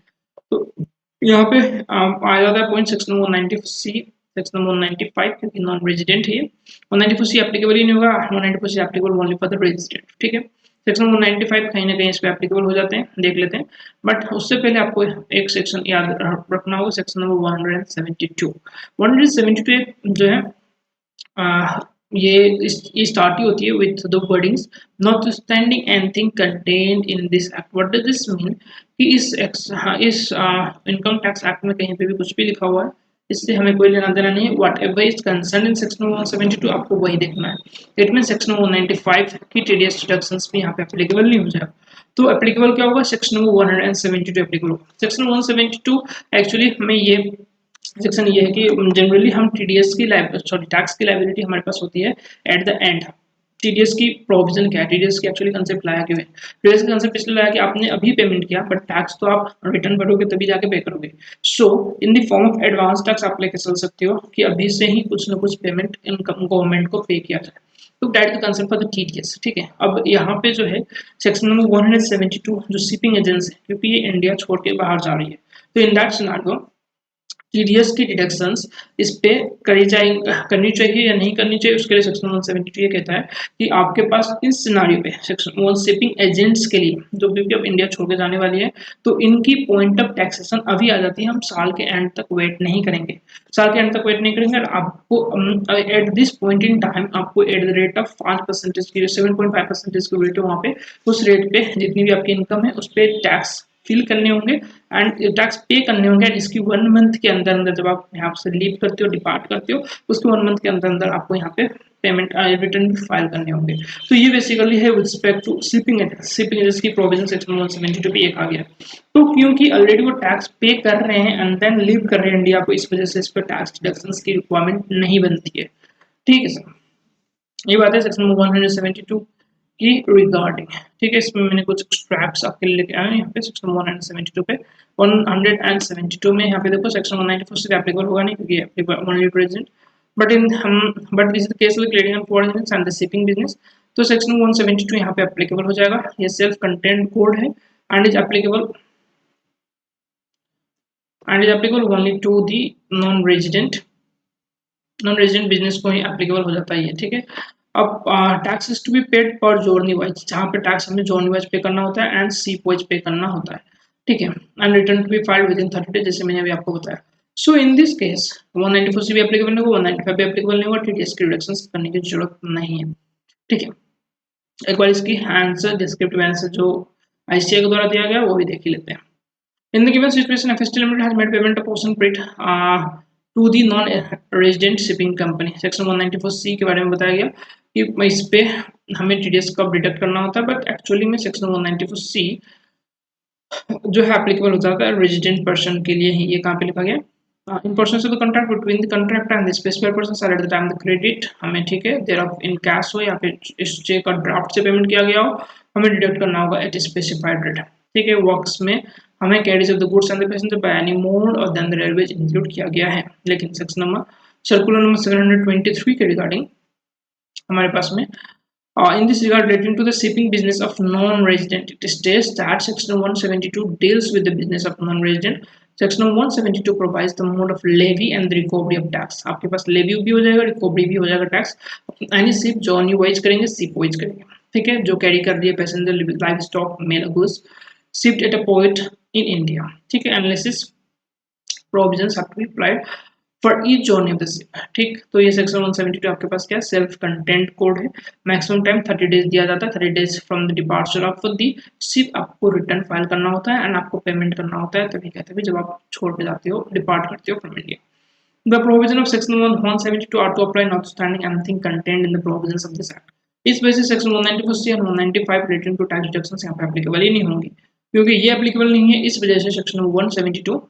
तो यहाँ पे आ जाता है पॉइंट सेक्शन 194C, सेक्शन 195 क्योंकि नॉन रेजिडेंट है, 194C एप्लीकेबल ही नहीं होगा, 194C applicable only for the resident. ठीक है, सेक्शन 195 कहीं ना कहीं इस पे एप्लीकेबल हो जाते हैं, देख लेते हैं। बट उससे पहले आपको एक सेक्शन याद रखना होगा, सेक्शन नंबर 172। 172 जो है ये स्टार्ट ही होती है with the wordings notwithstanding anything contained in this act. What does this mean कि इस इनकम टैक्स एक्ट में कहीं पे भी कुछ भी लिखा हुआ है, इससे हमें कोई लेना देना नहीं है। What ever is concern in section 172 आपको वही देखना है। इट मीन सेक्शन 195 की टीडीएस डिडक्शंस भी यहाँ पे एप्लीकेबल नहीं हो जाएगा। तो एप्लीकेबल क्या होगा, सेक्शन नंबर 172 एप्लीकेबल होगा। सेक्शन 172 एक्चुअली हमें ये सेक्शन ये है कि जनरली हम टीडीएस की टैक्स की लायबिलिटी हमारे पास होती है एट द एंड। टीडीएस की प्रोविजन क्या है, टीडीएस की एक्चुअली कंसेप्ट लाया क्यों है, टीडीएस का कंसेप्ट इसलिए लाया कि आपने अभी पेमेंट किया बट टैक्स तो आप रिटर्न भरोगे तभी जाके पे करोगे। So in the form of advance tax आप लेके चल सकते हो कि अभी से ही कुछ ना कुछ पेमेंट इनकम गवर्नमेंट को पे किया जाए। तो that the concept for the TDS. ठीक है, अब यहाँ पे जो है सेक्शन नंबर 172 जो शिपिंग एजेंसी है, क्योंकि ये इंडिया छोड़ के बाहर जा रही है, तो इन दैट सिनेरियो टीडीएस की डिडक्शंस इस पे करनी चाहिए या नहीं करनी चाहिए, उसके लिए सेक्शन 172 ये कहता है कि आपके पास इस सिनारियो पे सेक्शन 1 शिपिंग एजेंट्स के लिए जो भी अब इंडिया छोड़ के जाने वाली है, तो इनकी पॉइंट ऑफ टैक्सेशन अभी आ जाती है, हम साल के एंड तक वेट नहीं करेंगे। साल के एंड तक वेट नहीं करेंगे और आपको at this point in time आपको एट द रेट ऑफ 5% की 7.5% की रेट है वहाँ पे, उस रेट पे जितनी भी आपकी इनकम है उस पर टैक्स फिल करने होंगे एंड टैक्स पे करने होंगे। एंड इसकी 1 मंथ के अंदर अंदर जब आप यहाँ से लीव करते हो, डिपार्ट करते हो, उसके 1 मंथ के अंदर अंदर आपको यहाँ पे पेमेंट रिटर्न भी फाइल करने होंगे। तो ये बेसिकली है with respect to shipping agents की प्रोविजन सेक्शन 172 पे एक आ गया। तो क्योंकि ऑलरेडी वो टैक्स पे कर रहे हैं एंड देन लीव कर रहे हैं इंडिया को, इस वजह से इस पर टैक्स डिडक्शंस की रिक्वायरमेंट नहीं बनती है। ठीक है सर, ये बात है सेक्शन 172 की रिगार्डिंग। ठीक है, इसमें मैंने कुछ स्ट्रैप्स आपके लिए लेके आया यहाँ पे सेक्शन 172 पे। 172 में यहाँ पे देखो सेक्शन 194 से एप्लीकेबल होगा नहीं क्योंकि applicable only present, but this is the case with clearing and forwarding and the shipping business. तो सेक्शन 172 यहाँ पे एप्लीकेबल हो जाएगा। ये सेल्फ कंटेंट कोड है and is applicable only to the non resident business को ही एप्लीकेबल हो जाता है ये। ठीक है, अब tax is to be paid पर जोर्नी वाइज, जहाँ पे टैक्स हमें जोर्नी वाइज पे करना होता है एंड सीप वाइज पे करना होता है। ठीक है, and return to be filed within 30 days, जैसे मैंने अभी आपको बताया। सो इन दिस केस 194 से भी एप्लीकेबल नहीं होगा, 195 भी एप्लीकेबल नहीं होगा, टीडीएस की रिडक्शंस करने की जरूरत नहीं है। ठीक है, एक बार इसकी आंसर डिस्क्रिप्टिव आंसर जो आईसीआई के द्वारा दिया गया वो भी देख ही लेते हैं। In the given situation, FST Limited has made payment of ocean freight to the non-resident shipping company. Section 194C के बारे में बताया गया कि इस पे हमें TDS कब डिडक्ट करना होता है, बट एक्चुअली में सेक्शन 194C जो है एप्लीकेबल हो जाता है रेजिडेंट पर्सन के लिए ही। ये कहाँ पे लिखा गया, in person of the contract between the contract and the specified person are at the time the credit, हमें ठीक है देयर ऑफ इन कैश हो या फिर इस चेक और ड्राफ्ट से पेमेंट किया गया हो, हमें डिडक्ट करना होगा एट स्पेसिफाइड रेट। ठीक है, वर्क्स में हमें carries of the goods and the passenger by any mode और देन द रेलवेज इंक्लूड किया गया है। लेकिन सेक्शन नंबर सर्कुलर नंबर 723 के रिगार्डिंग हमारे पास में in this regard relating to the shipping business of non-resident, it states that section 172 deals with the business of non-resident. section 172 provides the mode of levy and the recovery of tax. आपके पास levy भी हो जाएगा, recovery भी हो जाएगा टैक्स। Any ship जो new wise करेंगे, शिप वाइज करेंगे। ठीक है, जो कैरी कर रही है passenger, live stock, mail goods shipped at a port in India। ठीक है, analysis provisions have to be applied for each journey of the ship। ठीक, तो ये सेक्शन 172 आपके पास क्या है, सेल्फ कंटेंट कोड है। मैक्सिमम टाइम 30 डेज दिया जाता है, 30 days from the departure of the ship आपको रिटर्न फाइल करना होता है एंड आपको पेमेंट करना होता है, तभी कहते हैं जब आप छोड़ के जाते हो, डिपार्ट करते हो from India. The provision of section 172 are to apply notwithstanding anything contained in the provisions of this act। इस वजह से सेक्शन 194C और 195 रिलेटिंग टू टैक्स डिडक्शंस यहाँ पे एप्लीकेबल ही नहीं होंगी, क्योंकि ये एप्लीकेबल नहीं है। इस वजह से सेक्शन 172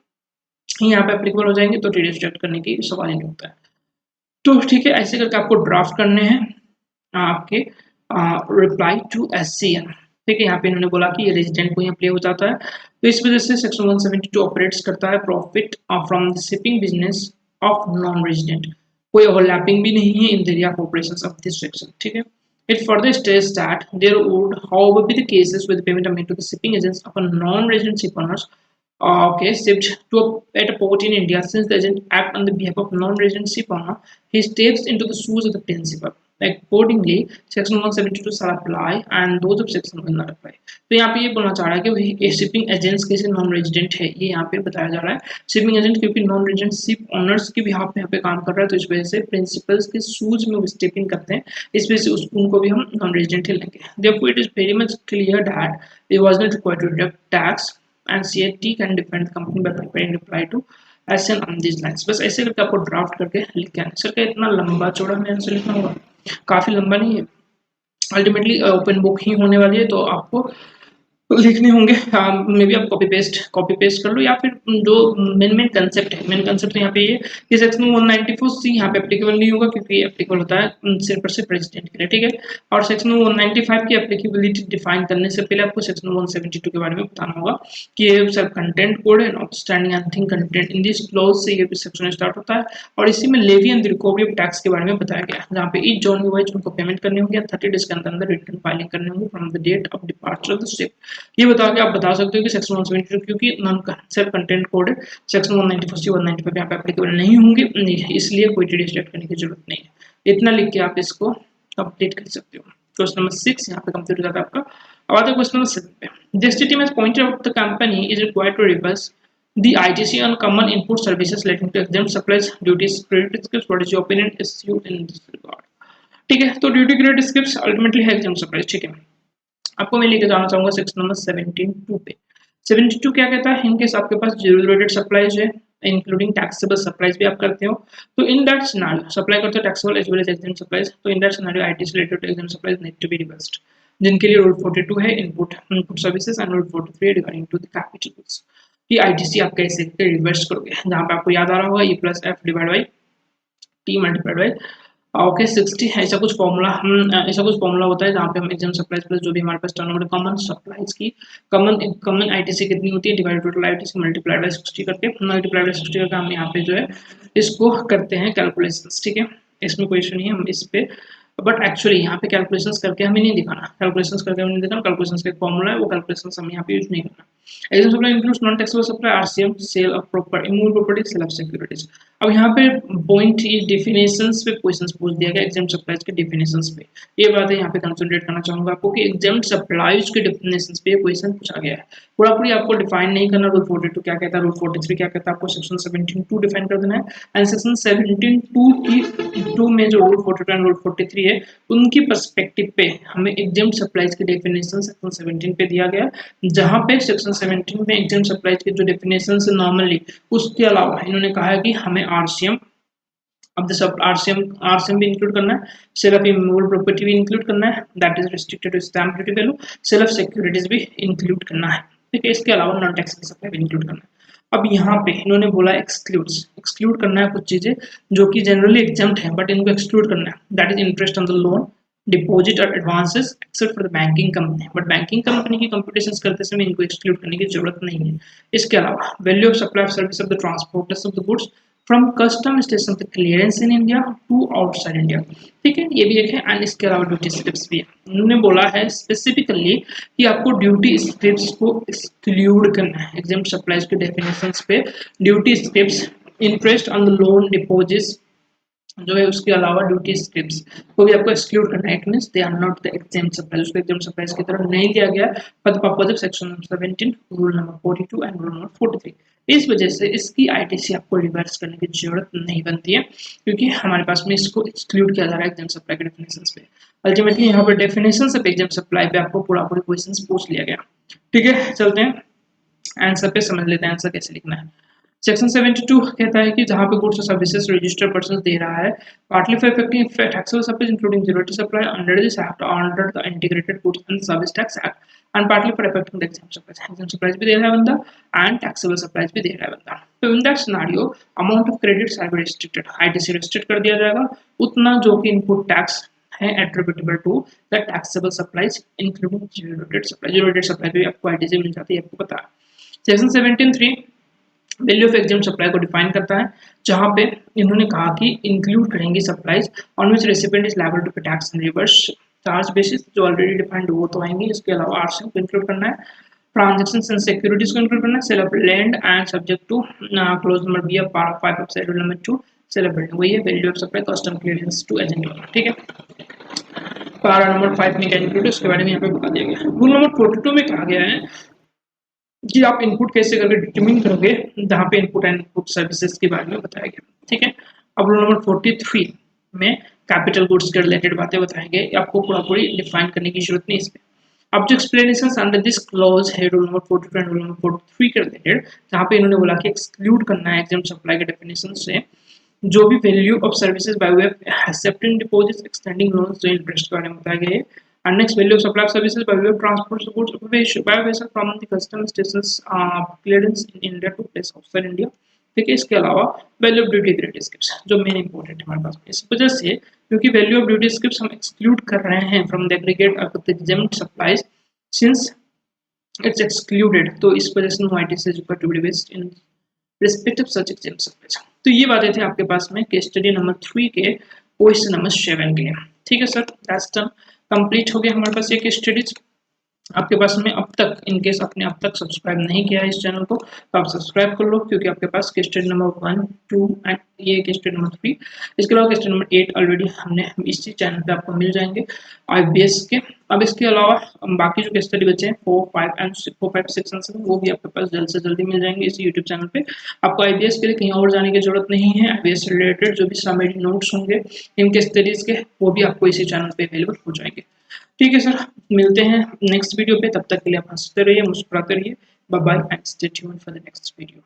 यहाँ पे एप्लीकेबल हो जाएंगे, तो टीडीएस डिडक्ट करने की सवाल ही नहीं होता है। तो ठीक है, ऐसे करके आपको ड्राफ्ट करने हैं आपके रिप्लाई टू एससीएन। ठीक है, यहाँ पे इन्होंने बोला कि ये रेजिडेंट को ही अप्लाई हो जाता है, तो इस वजह से सेक्शन 172 ऑपरेट्स करता है profit from the shipping business of non resident. कोई ओवरलैपिंग भी नहीं है in the area of operations of this section. ठीक है, It further states that there would, however, be the cases where the payment are made to the shipping agents of a non-resident ship owners, okay, shipped at a port in India. Since the agent act on the behalf of non-resident ship owner, he steps into the shoes of the principal. Accordingly, section 172 shall apply and those of section 1 not apply. तो यहाँ पे ये बोलना चाह रहा है कि वही शिपिंग एजेंट्स कैसे नॉन रेजिडेंट है, ये यहाँ पे बताया जा रहा है। शिपिंग एजेंट क्योंकि नॉन रेजिडेंट शिप ओनर्स के भी यहाँ पे काम कर रहा है, तो इस वजह से प्रिंसिपल्स के शूज में वो स्टेपिंग करते हैं, इस वजह से उनको भी हम नॉन रेजिडेंट ही लेंगे। Therefore, it is very much clear that it was not required to deduct tax and CAT can defend the company by preparing reply to SN on these lines। बस ऐसे करके आपको ड्राफ्ट करके लिख के आना। Sir क्या इतना लंबा चौड़ा मैं आंसर लिखना होगा? काफी लंबा नहीं है, अल्टीमेटली ओपन बुक ही होने वाली है, तो आपको लिखने होंगे। मे बी आप कॉपी पेस्ट कर लो, या फिर जो मेन कंसेप्ट है, मेन कंसेप्ट यहाँ पे ये कि सेक्शन 194C यहाँ पे एप्लीकेबल नहीं होगा, क्योंकि एप्लीकेबल होता है सिर्फ और सिर्फ प्रेसिडेंट के लिए, ठीक है। और सेक्शन 195 की एप्लीकेबिलिटी डिफाइन करने से पहले आपको सेक्शन 172 के बारे में बताना होगा कि ये सब कंटेंट कोड है, not standing anything content in this clause से ये सेक्शन स्टार्ट होता है। और इसी में levy and recovery of tax के बारे में बताया गया, जहाँ पे ईच जोन वाइज उनको पेमेंट करनी होगी, 30 डेज के अंदर रिटर्न फाइलिंग करनी होगी from the date of departure of the ship. ये बता के आप बता सकते हो कि सेक्शन 172 क्योंकि नॉन सेल्फ कंटेंट कोड है, सेक्शन 194 से 195 यहाँ पे एप्लीकेबल नहीं होंगे, इसलिए कोई टीडी स्टार्ट करने की जरूरत नहीं है। इतना लिख के आप इसको कंप्लीट कर सकते हो। क्वेश्चन नंबर 6 यहाँ पे कंप्लीट हो जाता है आपका। अब आते हैं क्वेश्चन नंबर 7 पे। The ST team has pointed out the company is required to reverse the ITC on common input services relating to exempt supplies, duties, credit scripts. What is your opinion issued in this regard? ठीक है, तो duty credit scripts ultimately है exam supplies, ठीक है। आपको मैं लेके जाना चाहूंगा सेक्शन नंबर 72 पे। 72 क्या कहता है? इनकेस आपके पास जीरो रिलेटेड सप्लाइज है, इंक्लूडिंग टैक्सेबल सप्लाइज भी आप करते हो, तो इन दैट सिनेरियो सप्लाई करते हो taxable as well as exempt supplies, तो in that scenario ITC related exempt supplies need to be reversed, जिनके लिए रूल 42 है input services and rule 43 regarding to the capital goods कि ITC आप कैसे reverse करोगे। जहां पे आपको याद आ रहा होगा E plus F divide by T multiplied by okay 60, ऐसा कुछ फॉर्मूला होता है जहाँ पे हम एग्जाम सप्लाइज प्लस जो भी हमारे पास टर्नओवर कॉमन सप्लाइज की कॉमन आईटीसी कितनी होती है divide total ITC multiplied by 60 करके हम यहाँ पे जो है इसको करते हैं कैलकुलेशंस, ठीक है। इसमें कोई इशू नहीं है, हम इस पे बट एक्चुअली यहाँ पे कैलकुलेशंस करके हमें नहीं दिखाना, कैलकुलेशंस का एक फॉर्मूला है, वो कैलकुलेशंस हम यहाँ पे यूज नहीं करना। Exam supply includes non taxable supply, RCM, sale of proper immovable property, sale of securities. अब यहाँ पे पॉइंट ये डेफिनेशंस पे क्वेश्चंस पूछ दिया गया एग्जाम सप्लाइज के डेफिनेशंस पे। ये बात है यहाँ पे कंसंट्रेट करना चाहूंगा आपको कि एग्जाम सप्लाइज के डेफिनेशंस पे क्वेश्चन पूछा गया है। पूरा पूरी आपको डिफाइन नहीं करना, रूल 42 क्या कहता है, रूल 43 क्या कहता है, आपको सेक्शन 17(2) डिफाइन कर देना है। एंड सेक्शन 17(2) में जो रूल 42 एंड रूल 43 है उनकी पर्सपेक्टिव पे हमें एग्जाम सप्लाइज के डेफिनेशन सेक्शन 17 पे दिया गया, जहां पे सेक्शन 17 में एग्जाम सप्लाइज के जो डेफिनेशंस नॉर्मली, उसके अलावा इन्होंने कहा है कि हमें आरसीएम, अब द सब आरसीएम भी इंक्लूड करना है, सेल ऑफ इमूवेबल प्रॉपर्टी भी इंक्लूड करना है, that is restricted to stamp duty value, sale of securities भी इंक्लूड करना है, ठीक है। इसके अलावा नॉन टैक्सेबल सप्लाई भी इंक्लूड करना है। अब यहाँ पे इन्होंने बोला एक्सक्लूड करना है कुछ चीजें जो कि जनरली एग्जाम्प्ट है, बट इनको एक्सक्लूड करना है, that is interest on the loan, deposit और advances except for the banking company, but banking company की कंप्यूटेशंस करते समय इनको एक्सक्लूड करने की जरूरत नहीं है। इसके अलावा value of supply of service of the transporters of the goods from custom station तक clearance in India to outside India, ठीक है, ये भी एक है। एंड इसके अलावा ड्यूटी स्लिप्स भी है। उन्होंने बोला है स्पेसिफिकली कि आपको ड्यूटी स्लिप्स को एक्सक्लूड करना है एग्जाम सप्लाइज के डेफिनेशंस पे। Duty slips, interest on the loan, deposits जो है, उसके अलावा ड्यूटी स्लिप्स को भी आपको एक्सक्लूड करना है। It means they are not the exam supplies, उसको एग्जाम सप्लाइज की तरह नहीं लिया गया for the purpose of section 17 rule number 42 and rule number 43। इस वजह से इसकी आईटीसी आपको रिवर्स करने की जरूरत नहीं बनती है, क्योंकि हमारे पास में इसको एक्सक्लूड किया जा रहा है एग्जाम सप्लाई के डेफिनेशंस पे। अल्टीमेटली यहाँ पर डेफिनेशंस ऑफ एग्जाम सप्लाई पे आपको पूरा क्वेश्चंस पूछ लिया गया, ठीक है। चलते हैं आंसर पे, समझ लेते हैं आंसर कैसे लिखना है। सेक्शन 72 कहता है कि जहां पे गुड्स और सर्विसेज रजिस्टर्ड पर्सन दे रहा है partly for effecting taxable supplies including duty supply under this act under the integrated goods and service tax act and partly for effecting the exam supplies भी दे रहा है बंदा एंड टैक्सेबल सप्लाइज भी दे रहा है बंदा। तो in that scenario amount of credits R be restricted, ITC restrict कर दिया जाएगा उतना जो कि इनपुट टैक्स है attributable to the taxable supplies including zero rated supply। zero rated supply भी आपको आईटीसी मिल जाती है, आपको पता है। Section 17(3) value of exempt supply को डिफाइन करता है, जहां पे इन्होंने कहा कि इंक्लूड करेंगे supplies on which recipient is liable to pay tax and reverse charge basis जो ऑलरेडी डिफाइंड वो तो आएंगे, इसके अलावा आरसीएम को इंक्लूड करना है, ट्रांजैक्शंस एंड सिक्योरिटीज को इंक्लूड करना है, sale of land and subject to close number B of part 5 of schedule number 2 sale of building, वही है value of supply custom clearance to agent, ठीक है। पारा नंबर 5 में क्या इंक्लूड है उसके बारे में यहाँ पे बता दिया गया। रूल नंबर 42 में कहा गया है कि आप इनपुट कैसे करके डिटरमिन करोगे, जहाँ पे इनपुट एंड इनपुट सर्विसेज के बारे में बताया गया, ठीक है। अब रूल नंबर 43 में कैपिटल गुड्स के रिलेटेड बातें बताएंगे, आपको पूरा पूरी डिफाइन करने की जरूरत नहीं इस पे। अब जो एक्सप्लेनेशंस अंडर दिस क्लॉज है rule number 42 and rule number 43 के रिलेटेड, जहाँ पे इन्होंने बोला कि एक्सक्लूड करना है एग्जाम सप्लाई के डेफिनेशन से जो भी value of services by way of accepting deposits, extending loans, जो इंटरेस्ट के बारे में बताया गया है। And next, value of supply of services by way of transport goods by vessel from the custom stations clearance in India to place outside India, ठीक है। इसके अलावा value of duty credit scripts जो मेन इंपॉर्टेंट है हमारे पास, इस वजह से क्योंकि वैल्यू ऑफ ड्यूटी स्क्रिप्ट्स हम एक्सक्लूड कर रहे हैं from the aggregate of the exempt supplies since it's excluded, तो इस वजह से no ITC is to be based in respect of such exempt supplies. तो ये बातें थे आपके पास में केस स्टडी नंबर 3 के क्वेश्चन नंबर 7 के लिए, ठीक है सर। दैट्स डन, कंप्लीट हो गया हमारे पास ये केस स्टडीज। आपके पास में अब तक इन केस आपने अब तक सब्सक्राइब नहीं किया है इस चैनल को तो आप सब्सक्राइब कर लो, क्योंकि आपके पास केस स्टडी नंबर 1, 2 एंड ये केस स्टडी नंबर 3, इसके अलावा केस स्टडी नंबर 8 ऑलरेडी हमने इसी चैनल पे आपको मिल जाएंगे आईबीएस के। अब इसके अलावा बाकी जो केस स्टडी बचे हैं 4, 5, 6 एंड 7 वो भी आपके पास जल्द से जल्दी मिल जाएंगे इसी यूट्यूब चैनल पे। आपको आईबीएस के लिए कहीं और जाने की जरूरत नहीं है, आईबीएस से रिलेटेड जो भी समरी नोट्स होंगे इन केस स्टडीज के वो भी आपको इसी चैनल पे अवेलेबल हो जाएंगे, ठीक है सर। मिलते हैं नेक्स्ट वीडियो पे, तब तक के लिए आप हंसते रहिए, मुस्कुराते रहिए। Bye bye and stay tuned for the next video.